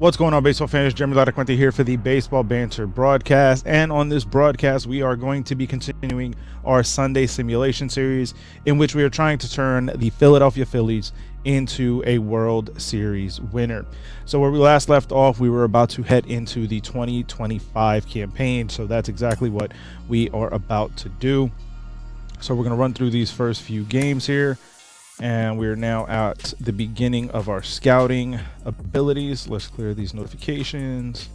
What's going on, baseball fans? Jeremy Laracuente here for the Baseball Banter Broadcast. And on this broadcast, we are going to be continuing our Sunday simulation series in which we are trying to turn the Philadelphia Phillies into a World Series winner. So where we last left off, we were about to head into the 2025 campaign. So that's exactly what we are about to do. So we're going to run through these first few games here. And we're now at the beginning of our scouting abilities. Let's clear these notifications.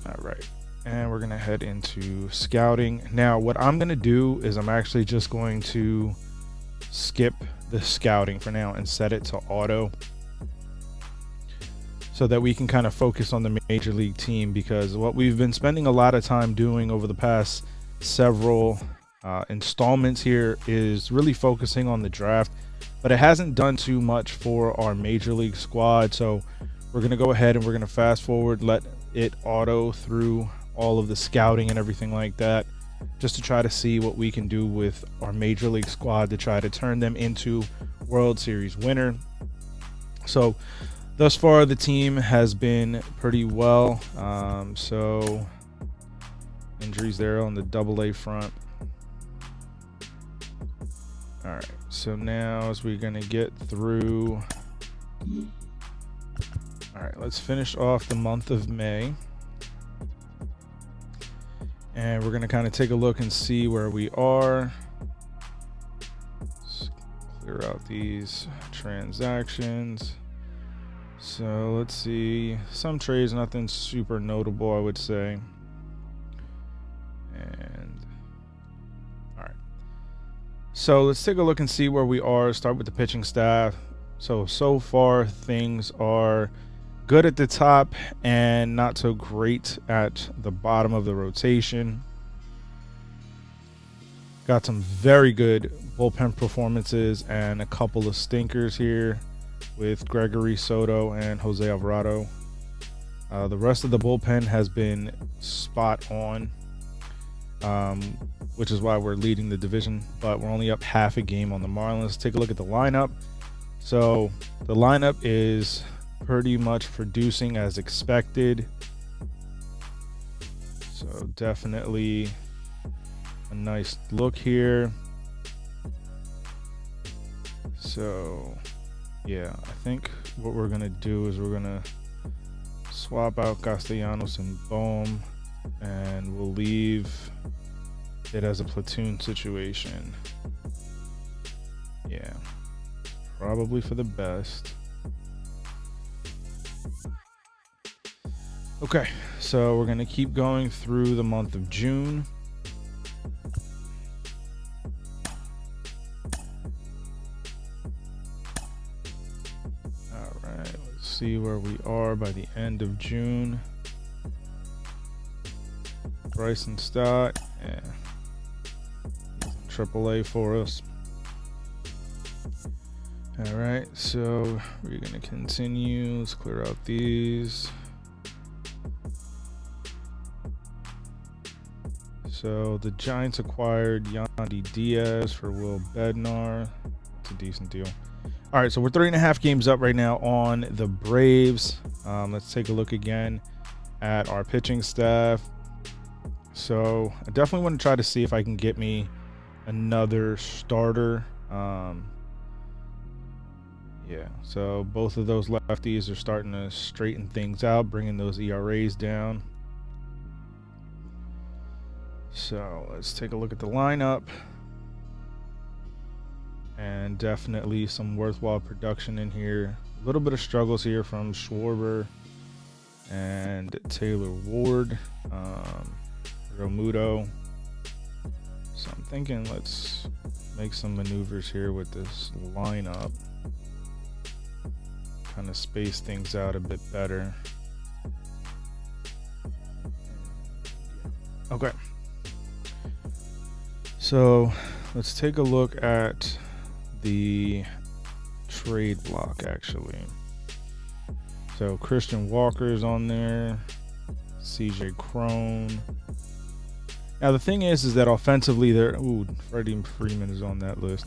All right. And we're going to head into scouting. Now, what I'm going to do is I'm actually just going to skip the scouting for now and set it to auto so that we can kind of focus on the major league team, because what we've been spending a lot of time doing over the past several installments here is really focusing on the draft, but it hasn't done too much for our major league squad. So we're going to go ahead and we're going to fast forward, let it auto through all of the scouting and everything like that, just to try to see what we can do with our major league squad to try to turn them into World Series winner. So thus far the team has been pretty well. So injuries there on the AA front. All right, so now as we're going to get through, all right, let's finish off the month of May. And we're going to kind of take a look and see where we are. Let's clear out these transactions. So let's see, some trades, nothing super notable, I would say. And so let's take a look and see where we are. Start with the pitching staff. So far things are good at the top and not so great at the bottom of the rotation. Got some very good bullpen performances and a couple of stinkers here with Gregory Soto and Jose Alvarado. The rest of the bullpen has been spot on, which is why we're leading the division, but we're only up half a game on the Marlins. Let's take a look at the lineup. So the lineup is pretty much producing as expected. So definitely a nice look here. So yeah, I think what we're gonna do is we're gonna swap out Castellanos and Bohm, and we'll leave it as a platoon situation. Yeah, probably for the best. Okay, so we're gonna keep going through the month of June. All right, let's see where we are by the end of June. Bryson Stott, yeah, AAA for us. All right, so we're going to continue. Let's clear out these. So the Giants acquired Yandy Diaz for Will Bednar. It's a decent deal. All right, so we're 3.5 games up right now on the Braves. Let's take a look again at our pitching staff. So I definitely want to try to see if I can get me another starter. Yeah, so both of those lefties are starting to straighten things out, bringing those ERAs down. So let's take a look at the lineup. And definitely some worthwhile production in here. A little bit of struggles here from Schwarber and Taylor Ward. Romuto. So I'm thinking let's make some maneuvers here with this lineup. Kind of space things out a bit better. Okay. So let's take a look at the trade block actually. So Christian Walker's on there. CJ Crone. Now the thing is that offensively, Freddie Freeman is on that list.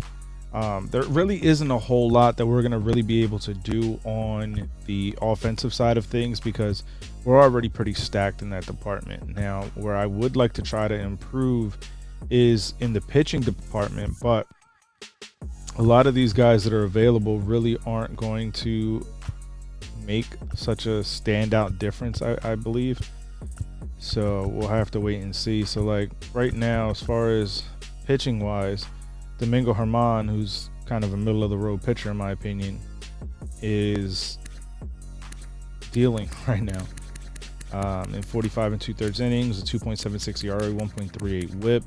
There really isn't a whole lot that we're going to really be able to do on the offensive side of things because we're already pretty stacked in that department. Now, where I would like to try to improve is in the pitching department, but a lot of these guys that are available really aren't going to make such a standout difference, I believe. So we'll have to wait and see. So like right now, as far as pitching wise, Domingo Germán, who's kind of a middle of the road pitcher in my opinion, is dealing right now. In 45 2/3 innings, a 2.76 ERA, 1.38 WHIP,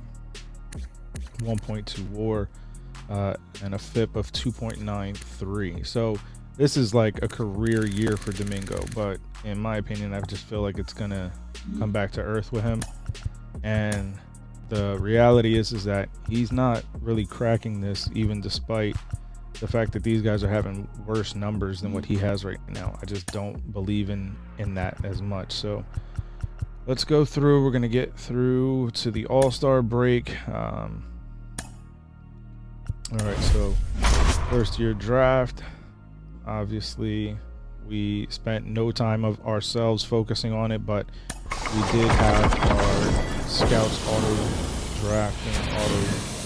1.2 WAR, and a FIP of 2.93. So this is like a career year for Domingo, but in my opinion, I just feel like it's gonna come back to earth with him. And the reality is that he's not really cracking this, even despite the fact that these guys are having worse numbers than what he has right now. I just don't believe in that as much. So let's go through. We're gonna get through to the All-Star break. All right, so first year draft. Obviously, we spent no time of ourselves focusing on it, but we did have our scouts auto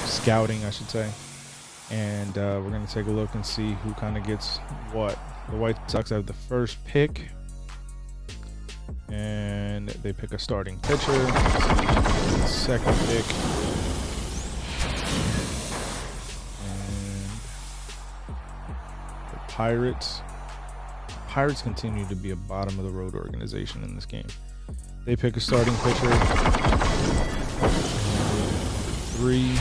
scouting, I should say. And we're going to take a look and see who kind of gets what. The White Sox have the first pick, and they pick a starting pitcher. The second pick. Pirates continue to be a bottom of the road organization in this game. They pick a starting pitcher. 3.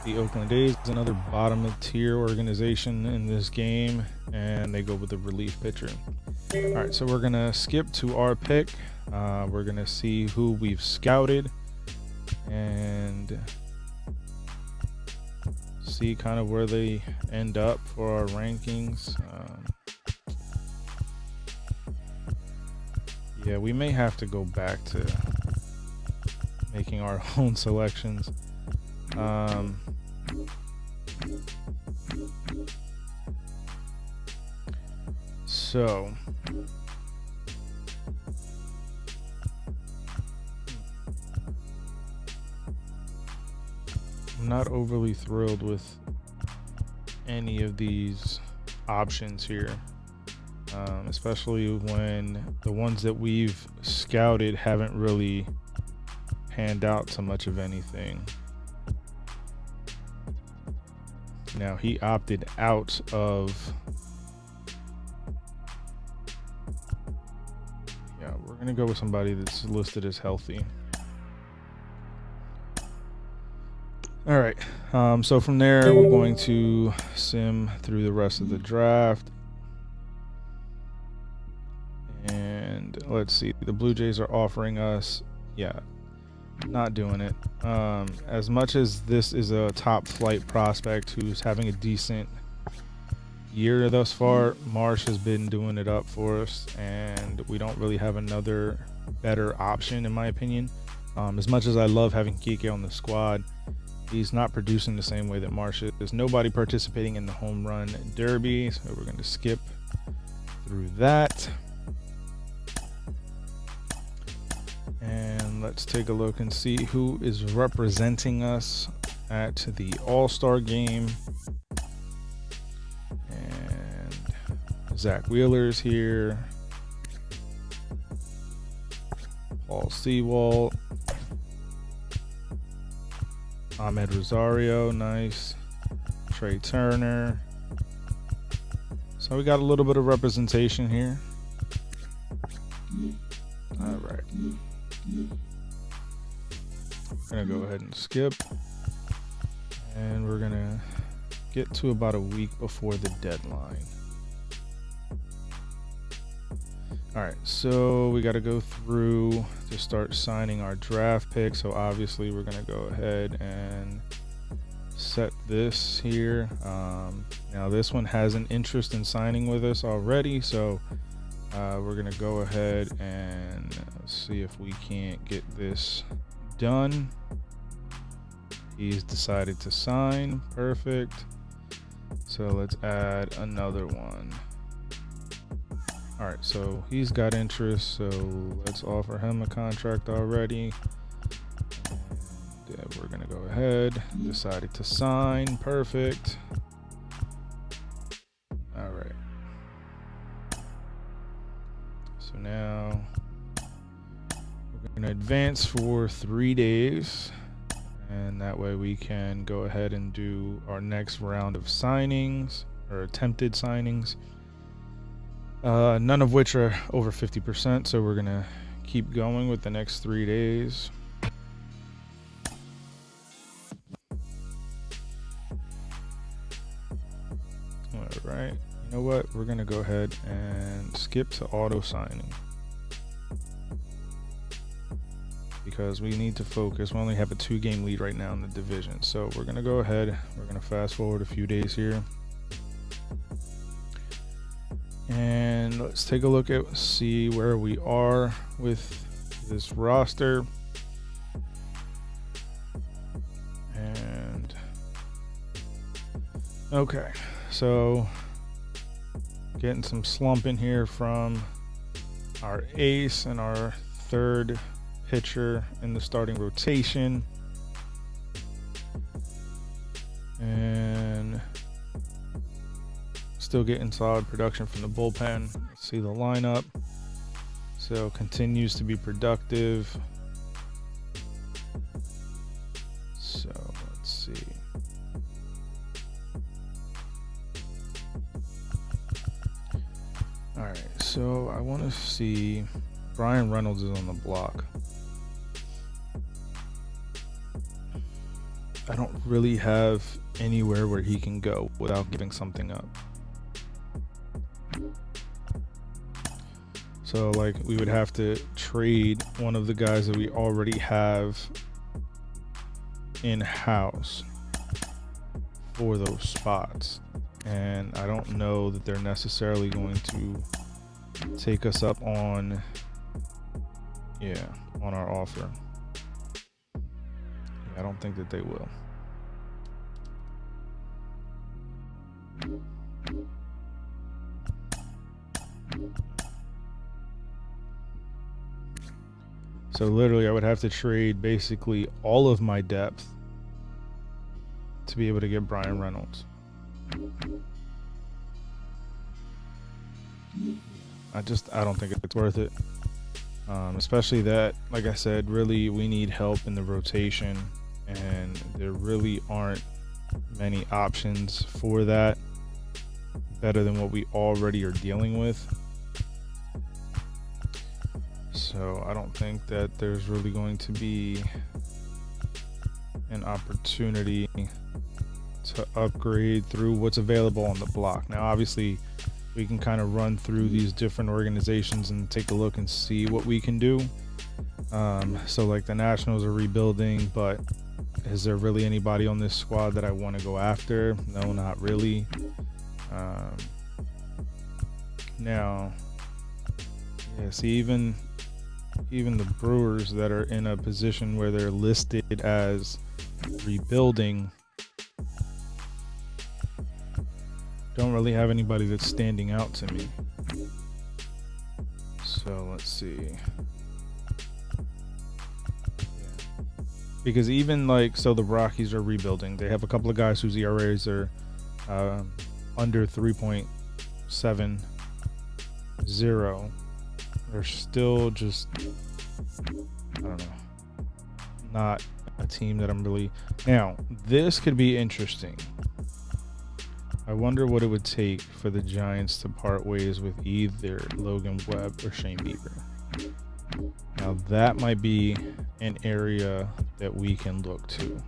The Oakland A's, another bottom of tier organization in this game, and they go with the relief pitcher. All right, so we're gonna skip to our pick. We're gonna see who we've scouted and see kind of where they end up for our rankings. Yeah, we may have to go back to making our own selections. So I'm not overly thrilled with any of these options here, especially when the ones that we've scouted haven't really panned out to much of anything. Now, he opted out of... Yeah, we're going to go with somebody that's listed as healthy. All right, so from there, we're going to sim through the rest of the draft. And let's see, the Blue Jays are offering us, yeah, not doing it. As much as this is a top flight prospect who's having a decent year thus far, Marsh has been doing it up for us, and we don't really have another better option, in my opinion. As much as I love having Kike on the squad, he's not producing the same way that Marsh is. There's nobody participating in the home run derby, so we're going to skip through that. And let's take a look and see who is representing us at the All-Star game. And Zach Wheeler's here. Paul Sewald. Ahmed Rosario, nice. Trey Turner. So we got a little bit of representation here. All right. We're gonna go ahead and skip, and we're gonna get to about a week before the deadline. All right, so we got to go through to start signing our draft pick. So obviously we're gonna go ahead and set this here. Now this one has an interest in signing with us already, so we're gonna go ahead and see if we can't get this done. He's decided to sign. Perfect. So let's add another one. All right, so he's got interest, so let's offer him a contract already. And we're gonna go ahead. Decided to sign. Perfect. All right. So now we're gonna advance for 3 days, and that way we can go ahead and do our next round of signings, or attempted signings. None of which are over 50%, so we're gonna keep going with the next 3 days. All right, you know what? We're gonna go ahead and skip to auto signing because we need to focus. We only have a 2-game lead right now in the division, so we're gonna go ahead. We're gonna fast forward a few days here. And let's take a look at, see where we are with this roster. And okay, so getting some slump in here from our ace and our third pitcher in the starting rotation. And still getting solid production from the bullpen. Let's see the lineup. So continues to be productive. So let's see. All right, so I want to see Brian Reynolds is on the block. I don't really have anywhere where he can go without giving something up. So like we would have to trade one of the guys that we already have in-house for those spots. And I don't know that they're necessarily going to take us up on, on our offer. I don't think that they will. So literally I would have to trade basically all of my depth to be able to get Brian Reynolds. I don't think it's worth it. Especially that, like I said, really we need help in the rotation, and there really aren't many options for that better than what we already are dealing with. So I don't think that there's really going to be an opportunity to upgrade through what's available on the block. Now, obviously, we can kind of run through these different organizations and take a look and see what we can do. So like the Nationals are rebuilding, but is there really anybody on this squad that I want to go after? No, not really. Now, see, even the Brewers that are in a position where they're listed as rebuilding don't really have anybody that's standing out to me. So let's see. Because even so the Rockies are rebuilding. They have a couple of guys whose ERAs are under 3.70. They're still just, I don't know, not a team that I'm really... Now, this could be interesting. I wonder what it would take for the Giants to part ways with either Logan Webb or Shane Bieber. Now, that might be an area that we can look to.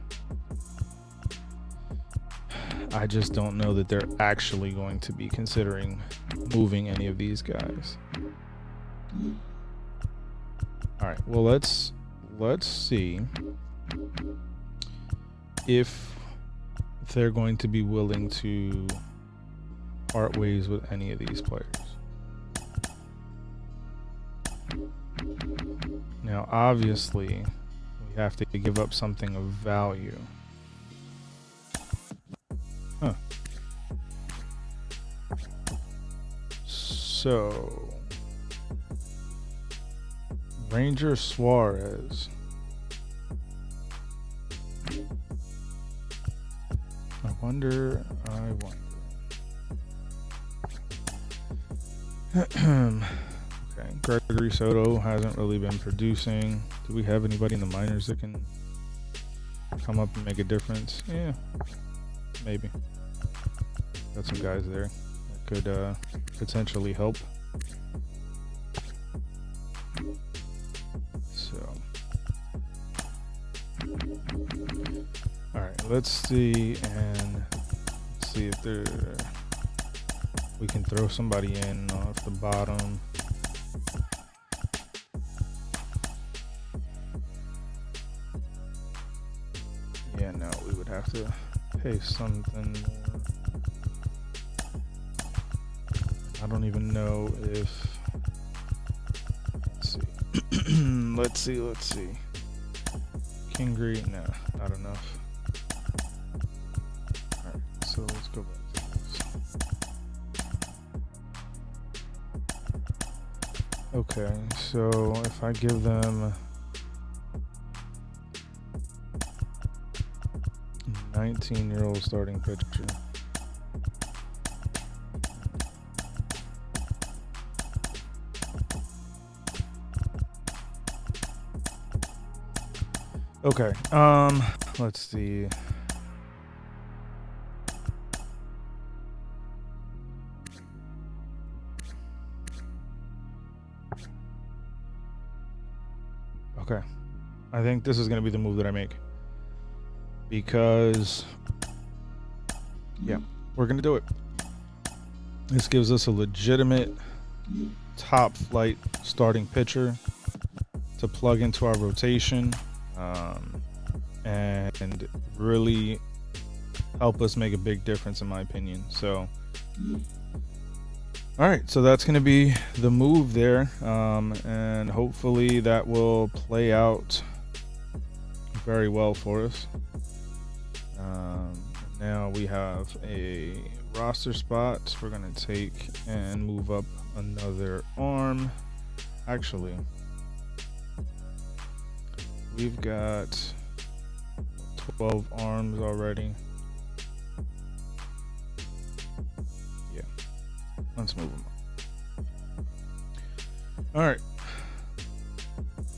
I just don't know that they're actually going to be considering moving any of these guys. All right, well, let's see if they're going to be willing to part ways with any of these players. Now, obviously, we have to give up something of value. Huh. So, Ranger Suarez. I wonder. Okay, Gregory Soto hasn't really been producing. Do we have anybody in the minors that can come up and make a difference? Yeah, maybe. Got some guys there that could potentially help. So, all right, let's see if we can throw somebody in off the bottom. Yeah, no, we would have to pay something more. I don't even know if. Let's see. Let's see. Kingery, no, not enough. All right, so let's go back to this. Okay, so if I give them 19-year-old starting pitcher. Okay, let's see. Okay, I think this is going to be the move that I make. Because, yeah, we're going to do it. This gives us a legitimate top flight starting pitcher to plug into our rotation and really help us make a big difference, in my opinion. So, all right, so that's going to be the move there, and hopefully that will play out very well for us. Now we have a roster spot. We're going to take and move up another arm. Actually, we've got 12 arms already. Yeah, let's move them up. All right.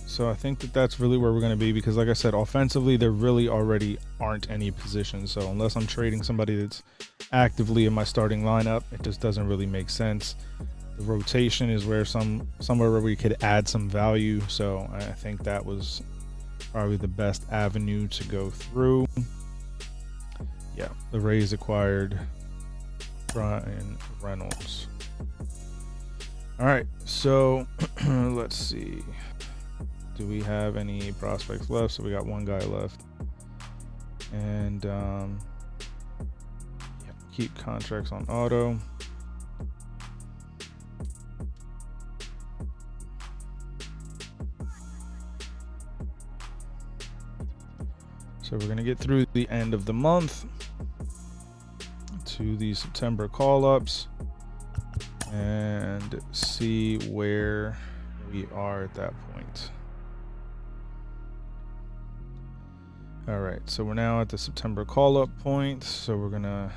So I think that's really where we're going to be, because like I said, offensively, there really already aren't any positions. So unless I'm trading somebody that's actively in my starting lineup, it just doesn't really make sense. The rotation is where somewhere where we could add some value. So I think that was probably the best avenue to go through. Yeah, the Rays acquired Brian Reynolds. All right, so let's see. Do we have any prospects left? So we got one guy left. And yeah, keep contracts on auto. So we're going to get through the end of the month to the September call-ups and see where we are at that point. All right, so we're now at the September call-up point. So we're going to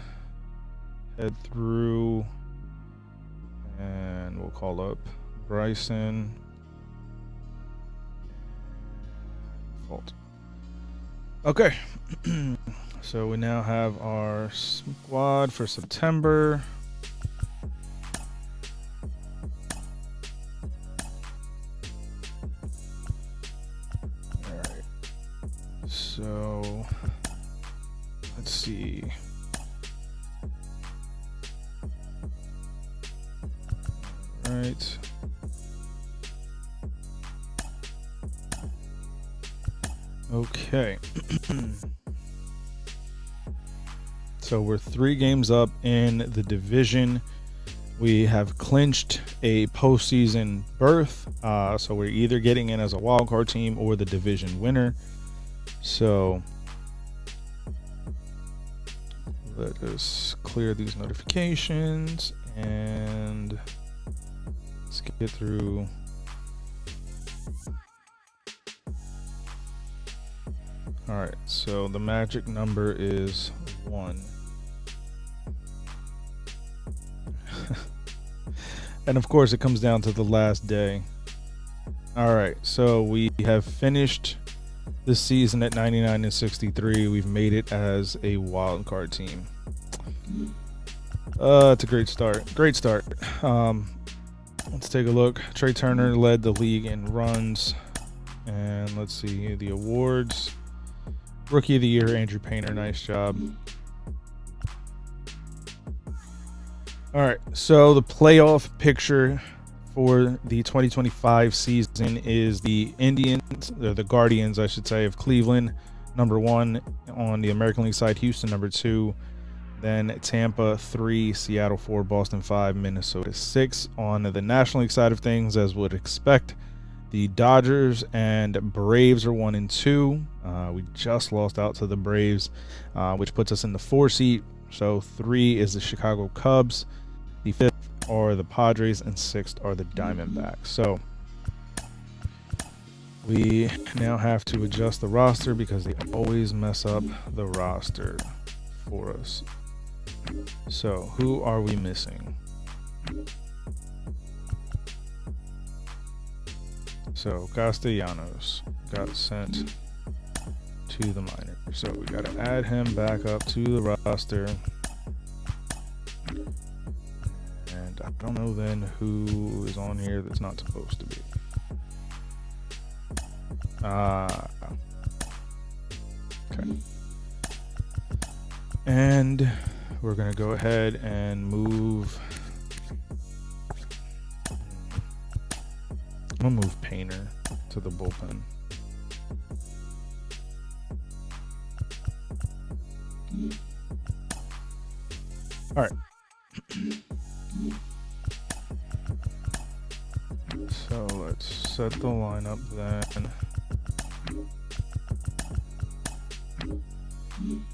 head through and we'll call up Bryson. Fault. Okay, so we now have our squad for September. All right, so let's see. All right. Okay. So we're 3 games up in the division. We have clinched a postseason berth. So we're either getting in as a wild card team or the division winner. So let us clear these notifications and let's get through. All right, so the magic number is 1. And of course it comes down to the last day. All right, so we have finished this season at 99 and 63. We've made it as a wild card team. It's a great start. Great start. Let's take a look. Trey Turner led the league in runs. And let's see the awards. Rookie of the Year, Andrew Painter. Nice job. All right, so the playoff picture for the 2025 season is the Indians, or the Guardians, I should say, of Cleveland, number 1 on the American League side, Houston, number 2, then Tampa, 3, Seattle, 4, Boston, 5, Minnesota, 6. On the National League side of things, as would expect, the Dodgers and Braves are 1 and 2. We just lost out to the Braves, which puts us in the 4 seat. So 3 is the Chicago Cubs. The 5th are the Padres, and 6th are the Diamondbacks. So we now have to adjust the roster because they always mess up the roster for us. So who are we missing? So Castellanos got sent to the minors. So we got to add him back up to the roster. And I don't know then who is on here that's not supposed to be. Okay. And we're going to go ahead and move. I'm going to move Painter to the bullpen. All right. So let's set the lineup then.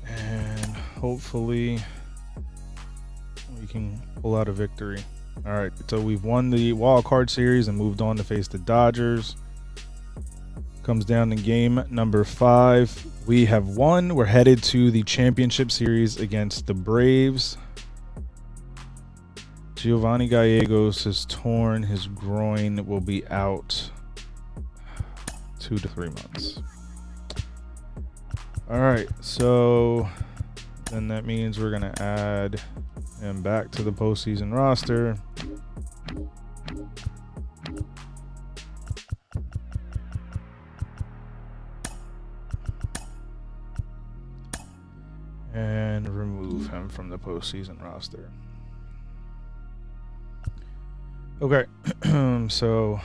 And hopefully we can pull out a victory. All right, so we've won the wild card series and moved on to face the Dodgers. Comes down to game number 5. We have won. We're headed to the championship series against the Braves. Giovanni Gallegos has torn his groin, will be out 2 to 3 months. All right, so then that means we're going to add him back to the postseason roster. And remove him from the postseason roster. Okay, so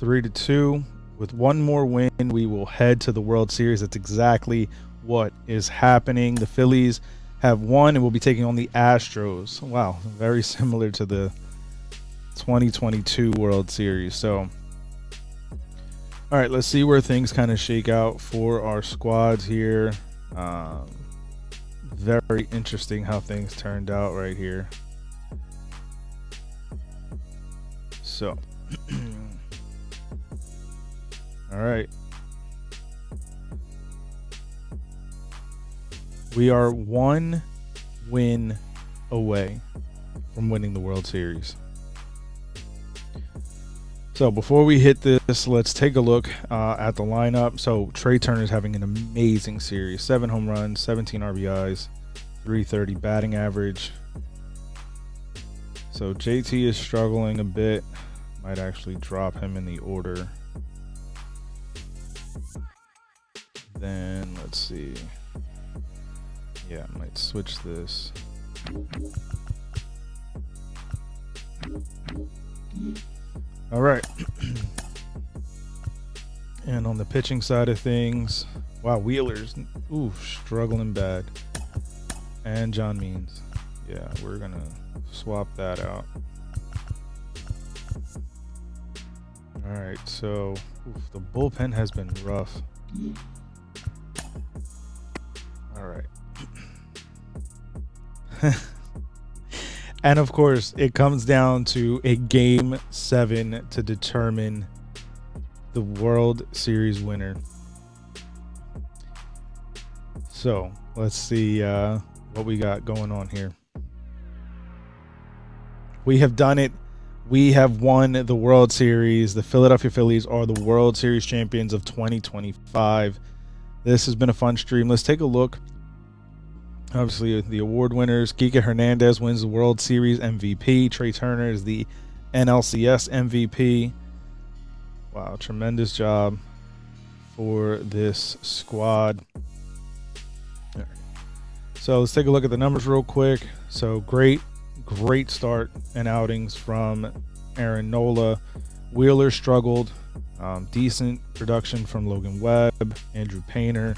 3-2. With one more win, we will head to the World Series. That's exactly what is happening. The Phillies have won and will be taking on the Astros. Wow, very similar to the 2022 World Series. So, all right, let's see where things kind of shake out for our squads here. Very interesting how things turned out right here. So, all right. We are 1 win away from winning the World Series. So before we hit this, let's take a look at the lineup. So Trey Turner is having an amazing series. 7 home runs, 17 RBIs, 330 batting average. So JT is struggling a bit. Might actually drop him in the order. Then let's see. Yeah, I might switch this. All right. And on the pitching side of things, wow, Wheeler's struggling bad. And John Means. Yeah, we're gonna swap that out. All right, so the bullpen has been rough. All right. And of course, it comes down to a game 7 to determine the World Series winner. So let's see what we got going on here. We have done it. We have won the World Series. The Philadelphia Phillies are the World Series champions of 2025. This has been a fun stream. Let's take a look. Obviously, the award winners. Kike Hernandez wins the World Series MVP. Trey Turner is the NLCS MVP. Wow, tremendous job for this squad. All right. So let's take a look at the numbers real quick. So great start and outings from Aaron Nola. Wheeler struggled. Decent production from Logan Webb, Andrew Painter.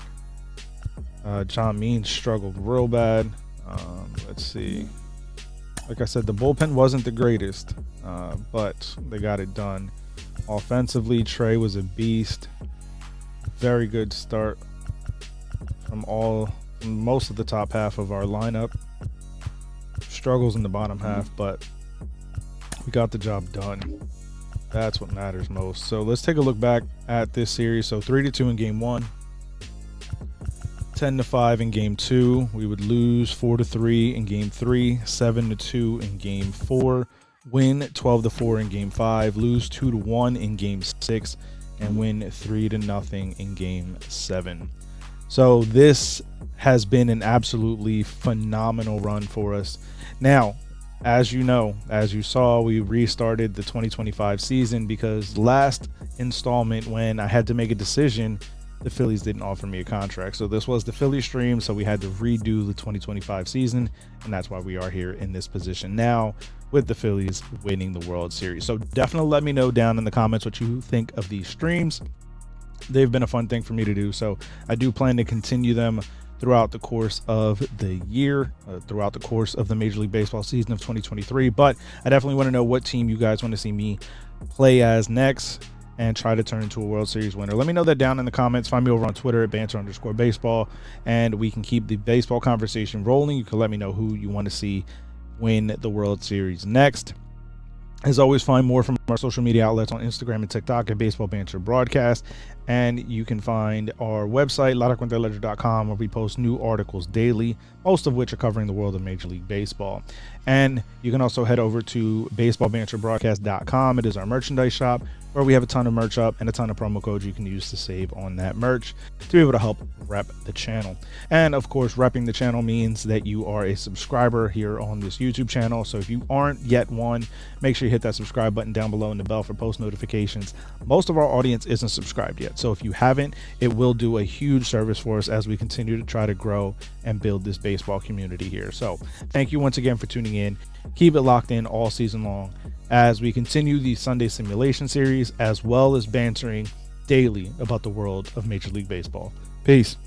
John Means struggled real bad. Let's see. Like I said, the bullpen wasn't the greatest, but they got it done. Offensively, Trey was a beast. Very good start from most of the top half of our lineup. Struggles in the bottom half, but we got the job done. That's what matters most. So let's take a look back at this series. So 3-2 in game 1. 10-5 in game 2. We would lose 4-3 in game 3, 7-2 in game 4, win 12-4 in game 5, lose 2-1 in game 6, and win 3-0 in game 7. So this has been an absolutely phenomenal run for us. Now, as you know, as you saw, we restarted the 2025 season because last installment, when I had to make a decision, the Phillies didn't offer me a contract. So this was the Philly stream, so we had to redo the 2025 season, and that's why we are here in this position now with the Phillies winning the World Series. So definitely let me know down in the comments what you think of these streams. They've been a fun thing for me to do, so I do plan to continue them throughout the course of the year, throughout the course of the Major League Baseball season of 2023. But I definitely want to know what team you guys want to see me play as next and try to turn into a World Series winner. Let me know that down in the comments. Find me over on Twitter at banter_baseball, and we can keep the baseball conversation rolling. You can let me know who you want to see win the World Series next. As always, find more from our social media outlets on Instagram and TikTok at Baseball Banter Broadcast. And you can find our website, laracuenteledger.com, where we post new articles daily, most of which are covering the world of Major League Baseball. And you can also head over to baseballbanterbroadcast.com. It is our merchandise shop, where we have a ton of merch up and a ton of promo codes you can use to save on that merch to be able to help rep the channel. And of course, repping the channel means that you are a subscriber here on this YouTube channel. So if you aren't yet one, make sure you hit that subscribe button down below and the bell for post notifications. Most of our audience isn't subscribed yet, so if you haven't, it will do a huge service for us as we continue to try to grow and build this baseball community here. So thank you once again for tuning in. Keep it locked in all season long as we continue the Sunday simulation series, as well as bantering daily about the world of Major League Baseball. Peace.